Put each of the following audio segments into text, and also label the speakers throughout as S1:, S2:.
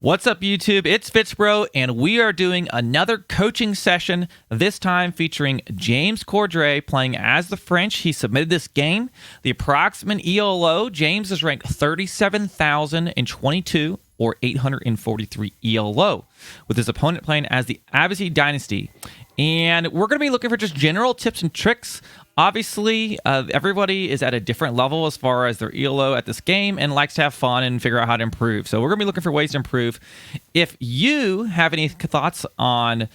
S1: What's up, YouTube? It's FitzBro, and we are doing another coaching session, this time featuring James Cordray playing as the French. He submitted this game. The approximate ELO, James is ranked 37,022 or 843 ELO, with his opponent playing as the Abbasid Dynasty. And we're going to be looking for just general tips and tricks. Obviously, everybody is at a different level as far as their ELO at this game and likes to have fun and figure out how to improve. So we're going to be looking for ways to improve. If you have any thoughts on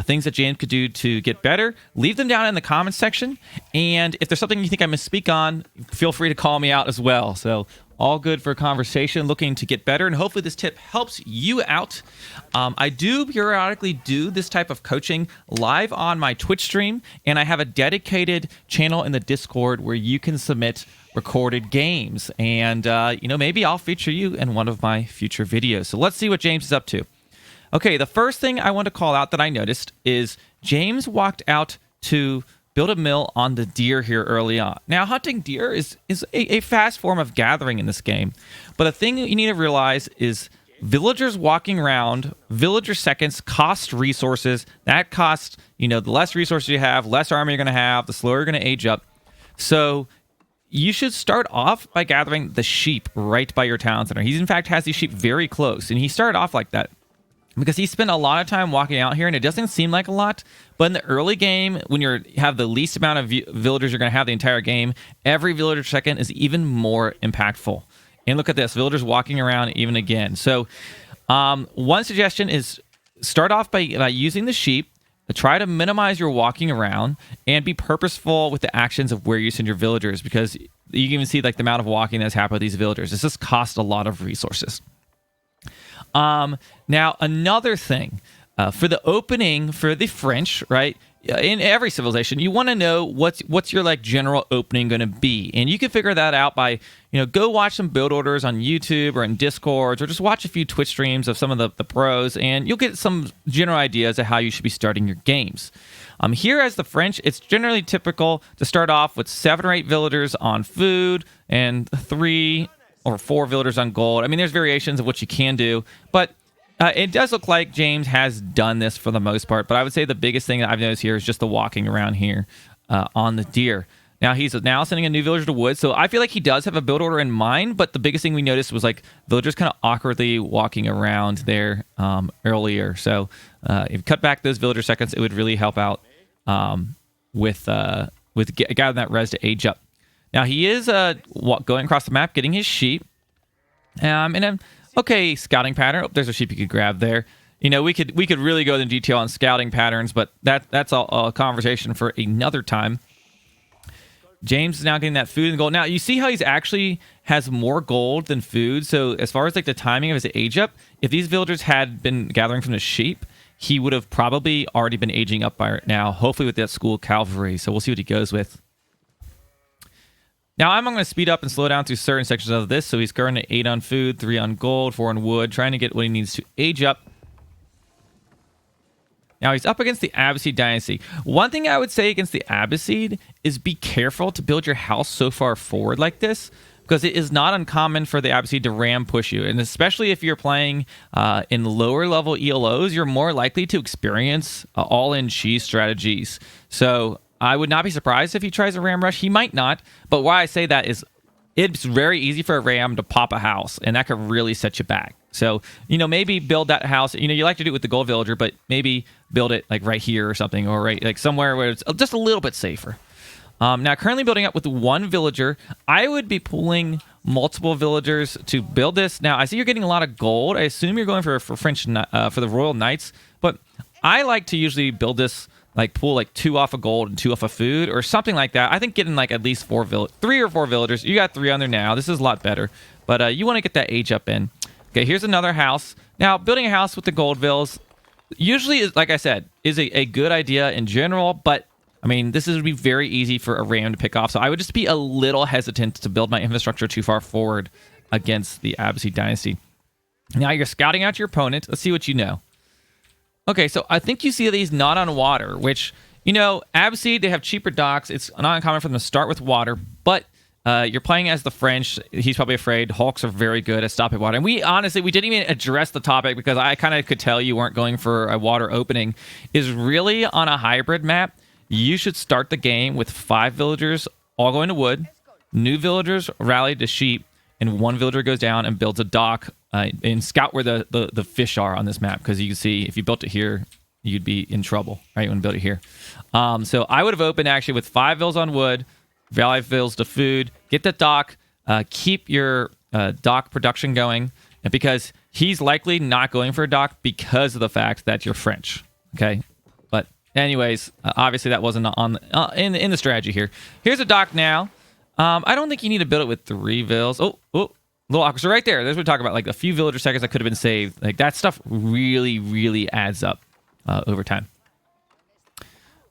S1: things that James could do to get better, leave them down in the comments section. And if there's something you think I misspeak on, feel free to call me out as well. So all good for a conversation, looking to get better, and hopefully this tip helps you out. I do periodically do this type of coaching live on my Twitch stream, and I have a dedicated channel in the Discord where you can submit recorded games, and maybe I'll feature you in one of my future videos. So let's see what James is up to. Okay, the first thing I want to call out that I noticed is James walked out to build a mill on the deer here early on. Now, hunting deer is a fast form of gathering in this game, but the thing that you need to realize is villagers walking around, villager seconds cost resources. That costs, the less resources you have, less armor you're going to have, the slower you're going to age up. So you should start off by gathering the sheep right by your town center. He, in fact, has these sheep very close, and he started off like that because he spent a lot of time walking out here, and it doesn't seem like a lot, but in the early game, when you have the least amount of villagers you're going to have the entire game, every villager second is even more impactful. And look at this, villagers walking around even again. So one suggestion is start off by using the sheep, try to minimize your walking around, and be purposeful with the actions of where you send your villagers, because you can even see the amount of walking that's happened with these villagers. This just costs a lot of resources. Now, another thing, for the opening for the French, right? In every civilization, you want to know what's your general opening going to be, and you can figure that out by go watch some build orders on YouTube or in Discords, or just watch a few Twitch streams of some of the pros, and you'll get some general ideas of how you should be starting your games. Here as the French, it's generally typical to start off with 7 or 8 villagers on food and 3 or 4 villagers on gold. I mean, there's variations of what you can do, but it does look like James has done this for the most part. But I would say the biggest thing that I've noticed here is just the walking around here on the deer. Now, he's now sending a new villager to wood, so I feel like he does have a build order in mind, but the biggest thing we noticed was villagers kind of awkwardly walking around there earlier. So if you cut back those villager seconds, it would really help out with gathering that res to age up. Now, he is going across the map, getting his sheep. And then, okay, scouting pattern. Oh, there's a sheep you could grab there. We could really go into detail on scouting patterns, but that's a conversation for another time. James is now getting that food and gold. Now, you see how he's actually has more gold than food. So as far as the timing of his age up, if these villagers had been gathering from the sheep, he would have probably already been aging up by right now, hopefully with that school cavalry. So we'll see what he goes with. Now, I'm going to speed up and slow down through certain sections of this. So he's currently 8 on food, 3 on gold, 4 on wood, trying to get what he needs to age up. Now, he's up against the Abbasid Dynasty. One thing I would say against the Abbasid is be careful to build your house so far forward like this, because it is not uncommon for the Abbasid to ram push you. And especially if you're playing in lower level ELOs, you're more likely to experience all-in cheese strategies. So I would not be surprised if he tries a ram rush. He might not, but why I say that is it's very easy for a ram to pop a house, and that could really set you back. So, maybe build that house. You like to do it with the gold villager, but maybe build it right here or something, or somewhere where it's just a little bit safer. Now, currently building up with 1 villager. I would be pulling multiple villagers to build this. Now, I see you're getting a lot of gold. I assume you're going for French for the Royal Knights, but I like to usually build this pull 2 off of gold and 2 off of food or something like that. I think getting at least 3 or 4 villagers. You got 3 on there now. This is a lot better, but you want to get that age up in. Okay, here's another house. Now, building a house with the gold vills usually, like I said, is a good idea in general, but I mean, this would be very easy for a ram to pick off, so I would just be a little hesitant to build my infrastructure too far forward against the Abbasid Dynasty. Now, you're scouting out your opponent. Let's see what you know. Okay, so I think you see these not on water, which, Abbasid, they have cheaper docks. It's not uncommon for them to start with water, but You're playing as the French. He's probably afraid. Hawks are very good at stopping water. And we didn't even address the topic because I kind of could tell you weren't going for a water opening. Is really on a hybrid map, you should start the game with 5 villagers all going to wood, new villagers rally to sheep, and 1 villager goes down and builds a dock and scout where the fish are on this map. Because you can see if you built it here, you'd be in trouble, right? When you build it here. So I would have opened actually with 5 vills on wood, Valley fills to food, get the dock, keep your dock production going, and because he's likely not going for a dock because of the fact that you're French. Okay, but anyways, obviously that wasn't on in the strategy here. Here's a dock now. I don't think you need to build it with 3 vills. Oh, little awkward. So right there, there's what we talk about, like a few villager seconds that could have been saved. Like that stuff really adds up over time.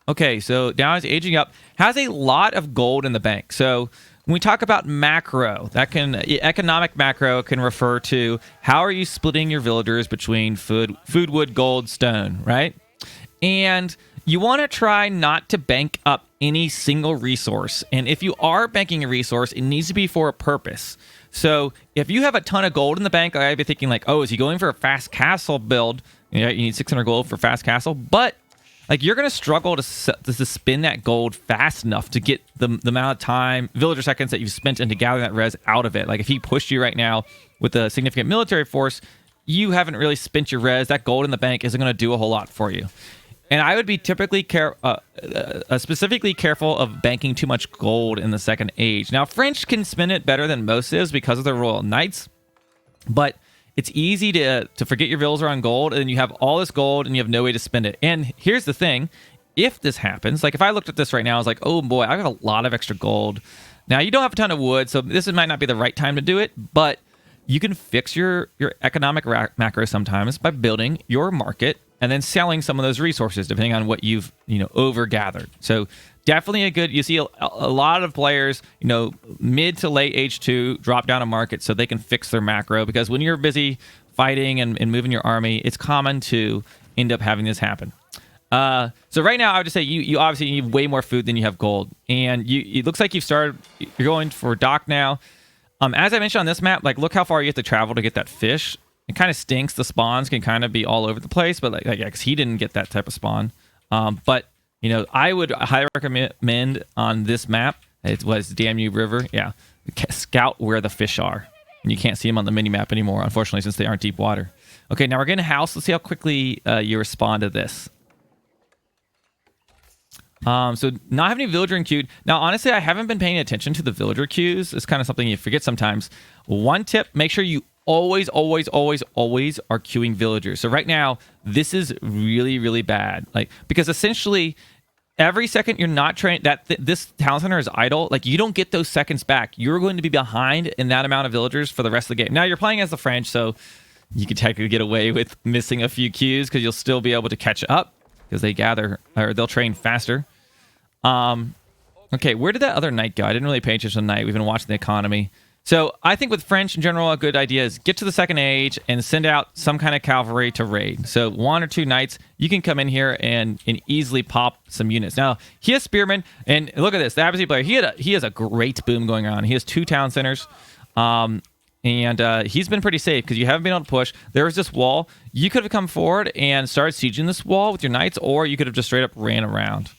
S1: Okay, so now it's aging up. Has a lot of gold in the bank. So when we talk about macro, economic macro can refer to how are you splitting your villagers between food, wood, gold, stone, right? And you want to try not to bank up any single resource. And if you are banking a resource, it needs to be for a purpose. So if you have a ton of gold in the bank, I'd be thinking like, oh, is he going for a fast castle build? You need 600 gold for fast castle, but like you're going to struggle to spin that gold fast enough to get the amount of time, villager seconds that you've spent into gathering that res out of it. Like if he pushed you right now with a significant military force, you haven't really spent your res. That gold in the bank isn't going to do a whole lot for you. And I would be typically specifically careful of banking too much gold in the second age. Now, French can spin it better than most is because of their Royal Knights, but it's easy to forget your vills are on gold, and then you have all this gold, and you have no way to spend it. And here's the thing. If this happens, like if I looked at this right now, I was like, oh boy, I got a lot of extra gold. Now, you don't have a ton of wood, so this might not be the right time to do it, but you can fix your economic macro sometimes by building your market and then selling some of those resources, depending on what you've overgathered. So definitely you see a lot of players, mid to late H2 drop down a market so they can fix their macro, because when you're busy fighting and moving your army, it's common to end up having this happen. So right now, I would just say you obviously need way more food than you have gold, and it looks like you're going for dock now. As I mentioned on this map, like look how far you have to travel to get that fish. It kind of stinks. The spawns can kind of be all over the place, but because he didn't get that type of spawn. But I would highly recommend on this map. It was Danube River. Yeah, scout where the fish are, and you can't see them on the mini map anymore, unfortunately, since they aren't deep water. Okay, now we're getting a house. Let's see how quickly you respond to this. So not having any villager in queue. Now, honestly, I haven't been paying attention to the villager queues. It's kind of something you forget sometimes. One tip: make sure you always are queuing villagers. So right now, this is really bad. Like, because essentially every second you're not trained, this town center is idle, like you don't get those seconds back. You're going to be behind in that amount of villagers for the rest of the game. Now you're playing as the French, so you can technically get away with missing a few queues because you'll still be able to catch up because they'll train faster. Okay, where did that other knight go? I didn't really pay attention to the knight. We've been watching the economy. So I think with French in general, a good idea is get to the second age and send out some kind of cavalry to raid. So 1 or 2 knights, you can come in here and easily pop some units. Now, he has spearmen, and look at this. The Abbasid player, he has a great boom going on. He has 2 town centers, and he's been pretty safe because you haven't been able to push. There was this wall. You could have come forward and started sieging this wall with your knights, or you could have just straight up ran around.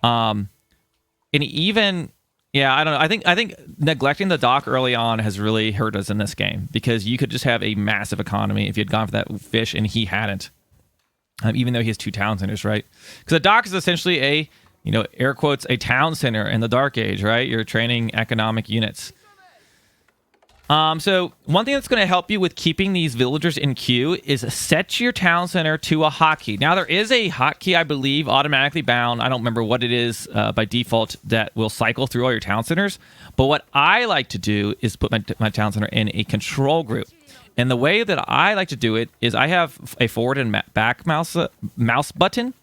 S1: And even... Yeah, I don't know. I think neglecting the dock early on has really hurt us in this game, because you could just have a massive economy if you had gone for that fish and he hadn't, even though he has 2 town centers, right? Because a dock is essentially air quotes, a town center in the Dark Age, right? You're training economic units. So one thing that's going to help you with keeping these villagers in queue is set your town center to a hotkey. Now, there is a hotkey, I believe, automatically bound. I don't remember what it is by default that will cycle through all your town centers. But what I like to do is put my town center in a control group. And the way that I like to do it is I have a forward and back mouse button.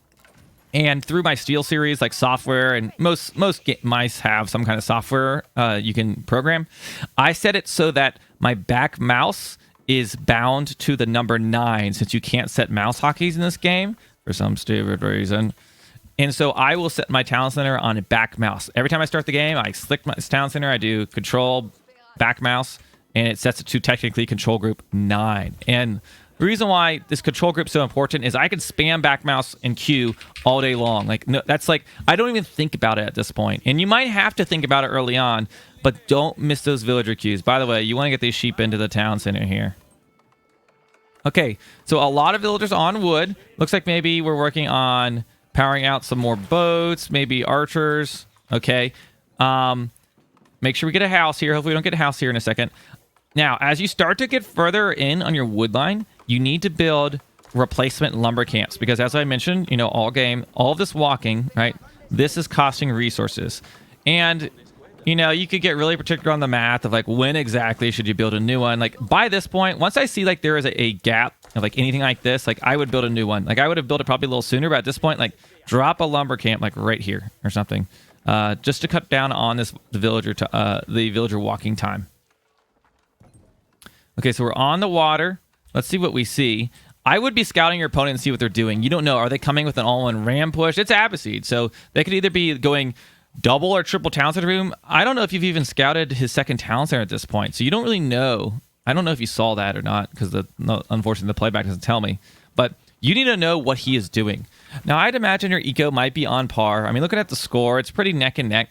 S1: And through my Steel series, like software, and most mice have some kind of software you can program, I set it so that my back mouse is bound to the number 9, since you can't set mouse hotkeys in this game for some stupid reason. And so I will set my town center on a back mouse. Every time I start the game, I select my town center, I do control back mouse, and it sets it to technically control group 9. And the reason why this control group is so important is I can spam back mouse and Q all day long. Like, no, that's like, I don't even think about it at this point. And you might have to think about it early on, but don't miss those villager queues. By the way, you want to get these sheep into the town center here. Okay, so a lot of villagers on wood. Looks like maybe we're working on powering out some more boats, maybe archers. Okay. Make sure we get a house here. Hopefully we don't get a house here in a second. Now, as you start to get further in on your wood line, you need to build replacement lumber camps because, as I mentioned, you know, all game, all of this walking, right? This is costing resources. And, you know, you could get really particular on the math of like when exactly should you build a new one. Like by this point, once I see like there is a gap of like anything like this, like I would build a new one. Like I would have built it probably a little sooner, but at this point, like drop a lumber camp like right here or something, just to cut down on the villager walking time. Okay, so we're on the water. Let's see what we see. I would be scouting your opponent and see what they're doing. You don't know. Are they coming with an all-in ram push? It's Abbasid, so they could either be going double or triple town center room. I don't know if you've even scouted his second town center at this point, so you don't really know. I don't know if you saw that or not because unfortunately the playback doesn't tell me. But you need to know what he is doing. Now, I'd imagine your eco might be on par. I mean, looking at the score, it's pretty neck and neck.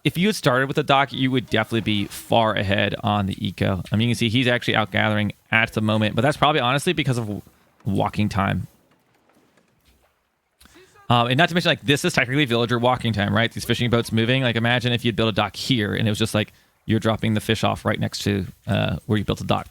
S1: If you had started with the dock, you would definitely be far ahead on the eco. I mean, you can see he's actually outgathering at the moment, but that's probably honestly because of walking time. And not to mention, like, this is technically villager walking time, right? These fishing boats moving. Like, imagine if you'd built a dock here and it was just like you're dropping the fish off right next to where you built a dock.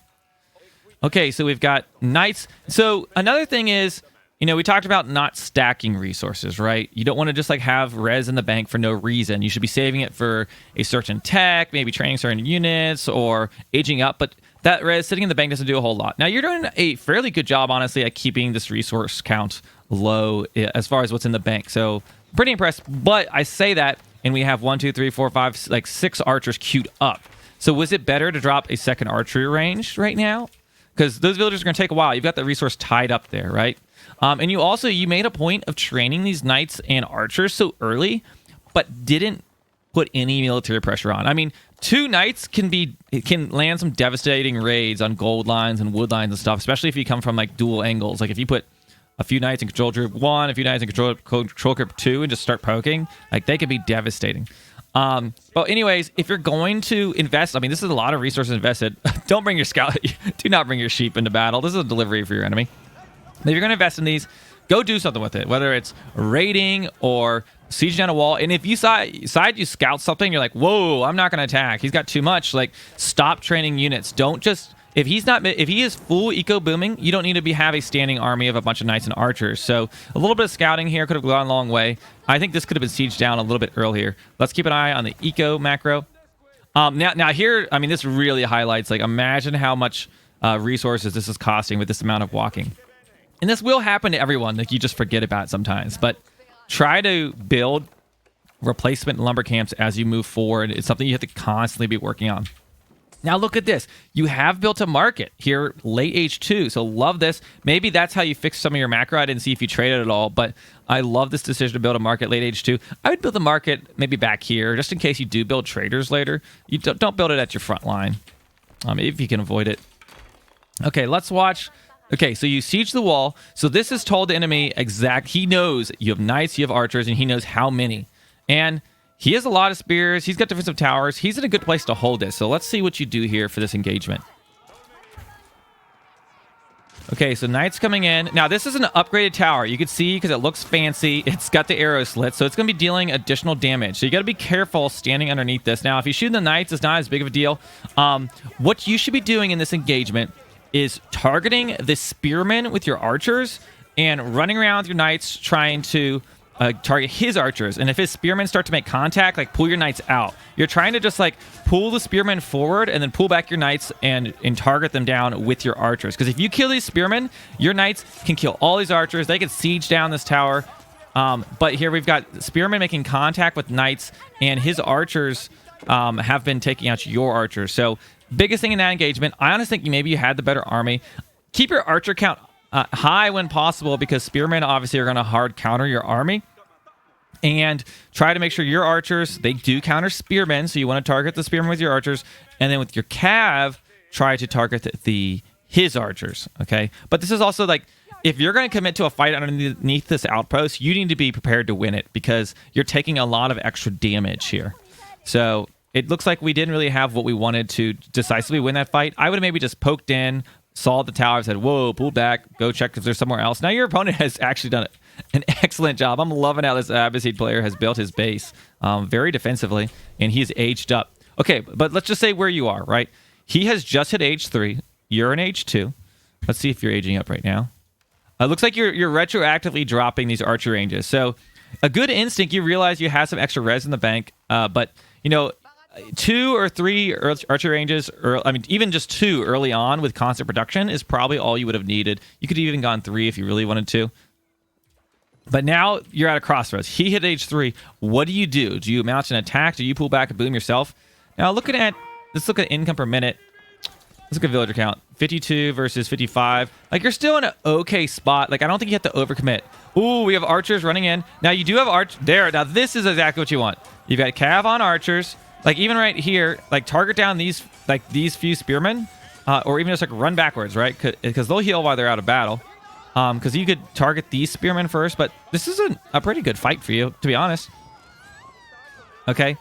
S1: Okay, so we've got knights. So another thing is, you know, we talked about not stacking resources, right? You don't want to just like have res in the bank for no reason. You should be saving it for a certain tech, maybe training certain units or aging up. But that res sitting in the bank doesn't do a whole lot. Now, you're doing a fairly good job, honestly, at keeping this resource count low as far as what's in the bank. So pretty impressed. But I say that, and we have 1, 2, 3, 4, 5, like 6 archers queued up. So was it better to drop a second archery range right now? Because those villagers are going to take a while. You've got the resource tied up there, right? And you made a point of training these knights and archers so early, but didn't put any military pressure on. I mean, 2 knights can land some devastating raids on gold lines and wood lines and stuff, especially if you come from like dual angles. Like if you put a few knights in control group 1, a few knights in control group 2, and just start poking, like they could be devastating. But anyways, if you're going to invest, I mean, this is a lot of resources invested. Don't bring your scout. Do not bring your sheep into battle. This is a delivery for your enemy. If you're going to invest in these, go do something with it, whether it's raiding or siege down a wall. And if you you scout something, you're like, whoa, I'm not going to attack. He's got too much. Like, stop training units. Don't just, if he is full eco booming, you don't need to have a standing army of a bunch of knights and archers. So a little bit of scouting here could have gone a long way. I think this could have been sieged down a little bit earlier. Let's keep an eye on the eco macro. Now here, I mean, this really highlights, like, imagine how much resources this is costing with this amount of walking. And this will happen to everyone. Like, you just forget about it sometimes. But try to build replacement lumber camps as you move forward. It's something you have to constantly be working on. Now, look at this. You have built a market here late H2. So love this. Maybe that's how you fix some of your macro. I didn't see if you traded at all. But I love this decision to build a market late H2. I would build the market maybe back here, just in case you do build traders later. You don't build it at your front line, if you can avoid it. Okay, let's watch. Okay, so you siege the wall. So this is told the enemy he knows you have knights, you have archers, and he knows how many. And he has a lot of spears. He's got defensive towers. He's in a good place to hold this. So let's see what you do here for this engagement. Okay, so knights coming in. Now, this is an upgraded tower. You can see because it looks fancy. It's got the arrow slits, so it's going to be dealing additional damage. So you got to be careful standing underneath this. Now, if you shoot the knights, it's not as big of a deal. What you should be doing in this engagement is targeting the spearmen with your archers and running around with your knights trying to target his archers. And if his spearmen start to make contact, like, pull your knights out. You're trying to just like pull the spearmen forward and then pull back your knights and target them down with your archers. Because if you kill these spearmen, your knights can kill all these archers. They can siege down this tower. But here we've got spearmen making contact with knights, and his archers have been taking out your archers. So biggest thing in that engagement, I honestly think maybe you had the better army. Keep your archer count high when possible, because spearmen obviously are going to hard counter your army. And try to make sure your archers, they do counter spearmen, so you want to target the spearmen with your archers, and then with your cav, try to target his archers, okay? But this is also like, if you're going to commit to a fight underneath this outpost, you need to be prepared to win it, because you're taking a lot of extra damage here. So it looks like we didn't really have what we wanted to decisively win that fight. I would have maybe just poked in, saw the tower, said, whoa, pull back, go check if there's somewhere else. Now your opponent has actually done an excellent job. I'm loving how this Abbasid player has built his base very defensively, and he's aged up. Okay, but let's just say where you are, right? He has just hit age 3. You're in age 2. Let's see if you're aging up right now. It looks like you're retroactively dropping these archer ranges. So a good instinct, you realize you have some extra res in the bank, but, you know, 2 or 3 archer ranges, or I mean, even just 2 early on with constant production is probably all you would have needed. You could have even gone 3 if you really wanted to. But now you're at a crossroads. He hit age 3. What do? Do you mount an attack? Do you pull back and boom yourself? Now let's look at income per minute. Let's look at villager count. 52 versus 55. Like, you're still in an okay spot. Like, I don't think you have to overcommit. Ooh, we have archers running in. Now you do have there. Now this is exactly what you want. You've got cav on archers. Like, even right here, like, target down these few spearmen, or even just like run backwards, right? Because they'll heal while they're out of battle. Because you could target these spearmen first, but this is a pretty good fight for you, to be honest. Okay.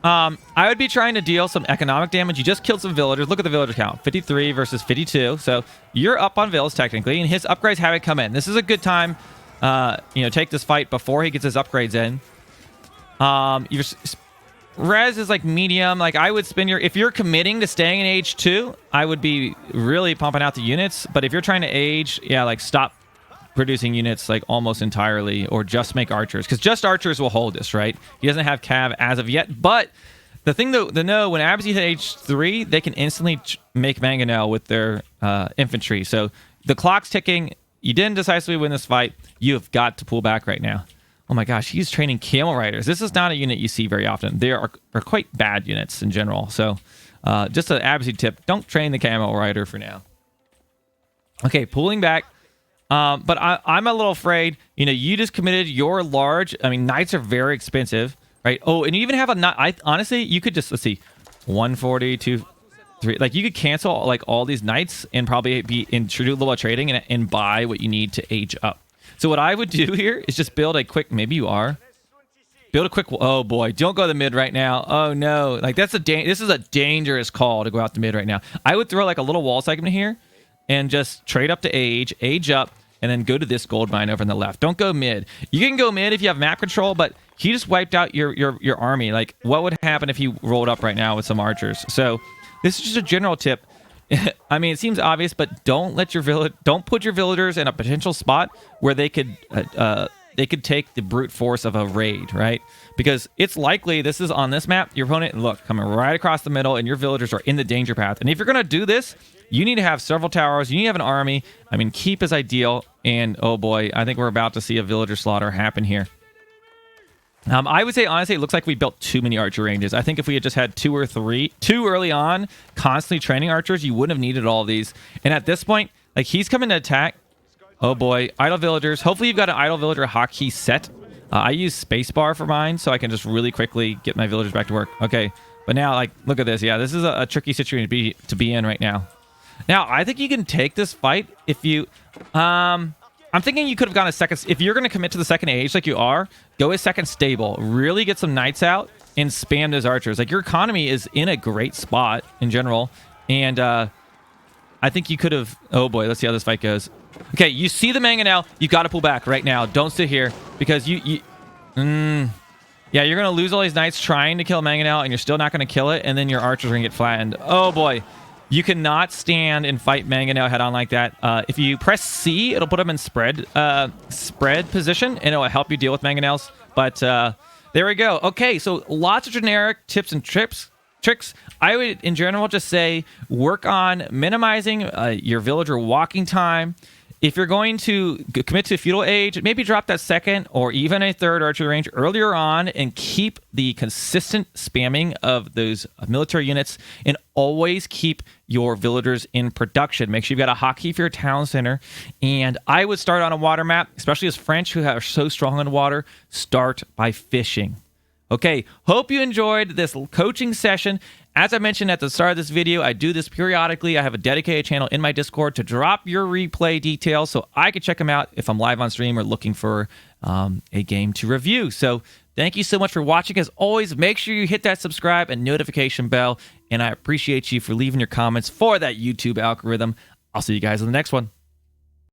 S1: I would be trying to deal some economic damage. You just killed some villagers. Look at the villager count. 53 versus 52. So you're up on villas technically, and his upgrades haven't come in. This is a good time, take this fight before he gets his upgrades in. Your res is like medium. Like, I would spend if you're committing to staying in age 2, I would be really pumping out the units. But if you're trying to age, yeah, like, stop producing units like almost entirely, or just make archers, because just archers will hold this, right? He doesn't have cav as of yet. But the thing though, when Abbasid hit age 3, they can instantly make mangonel with their infantry. So the clock's ticking. You didn't decisively win this fight. You have got to pull back right now. Oh my gosh, he's training camel riders. This is not a unit you see very often. They are quite bad units in general. So just an Abbasid tip, don't train the camel rider for now. Okay, pulling back. But I'm a little afraid, you just committed your large. I mean, knights are very expensive, right? Oh, and you even have a knight. Honestly, you could just, let's see, 140, 2, 3. Like, you could cancel like all these knights and probably be in true level trading and buy what you need to age up. So what I would do here is just build a quick, build a quick, oh boy, don't go to the mid right now. Oh no, like this is a dangerous call to go out the mid right now. I would throw like a little wall segment here and just trade up to age up, and then go to this gold mine over on the left. Don't go mid. You can go mid if you have map control, but he just wiped out your army. Like, what would happen if he rolled up right now with some archers? So this is just a general tip. I mean, it seems obvious, but don't put your villagers in a potential spot where they could take the brute force of a raid, right? Because it's likely this is on this map, your opponent, look, coming right across the middle, and your villagers are in the danger path. And if you're going to do this, you need to have several towers. You need to have an army. I mean, keep is ideal. And oh boy, I think we're about to see a villager slaughter happen here. I would say, honestly, it looks like we built too many archer ranges. I think if we had just had 2 or 3, 2 early on, constantly training archers, you wouldn't have needed all of these. And at this point, like, he's coming to attack. Oh boy, idle villagers. Hopefully you've got an idle villager hotkey set. I use spacebar for mine, so I can just really quickly get my villagers back to work. Okay, but now, like, look at this. Yeah, this is a tricky situation to be in right now. Now, I think you can take this fight if you... I'm thinking you could have gone a second... If you're going to commit to the second age like you are, go a second stable. Really get some knights out and spam those archers. Like, your economy is in a great spot in general. And I think you could have... Oh boy, let's see how this fight goes. Okay, you see the mangonel. You got to pull back right now. Don't sit here, because yeah, you're going to lose all these knights trying to kill mangonel, and you're still not going to kill it, and then your archers are going to get flattened. Oh boy. You cannot stand and fight mangonel head on like that. If you press C, it'll put them in spread position, and it'll help you deal with mangonels. But there we go. Okay, so lots of generic tips and tricks. I would, in general, just say work on minimizing your villager walking time. if you're going to commit to feudal age, maybe drop that second or even a third archery range earlier on and keep the consistent spamming of those military units, and always keep your villagers in production. Make sure you've got a hotkey for your town center. And I would start on a water map, especially as French who are so strong on water, start by fishing. Okay, hope you enjoyed this coaching session. As I mentioned at the start of this video, I do this periodically. I have a dedicated channel in my Discord to drop your replay details so I can check them out if I'm live on stream or looking for a game to review. So thank you so much for watching. As always, make sure you hit that subscribe and notification bell. And I appreciate you for leaving your comments for that YouTube algorithm. I'll see you guys in the next one.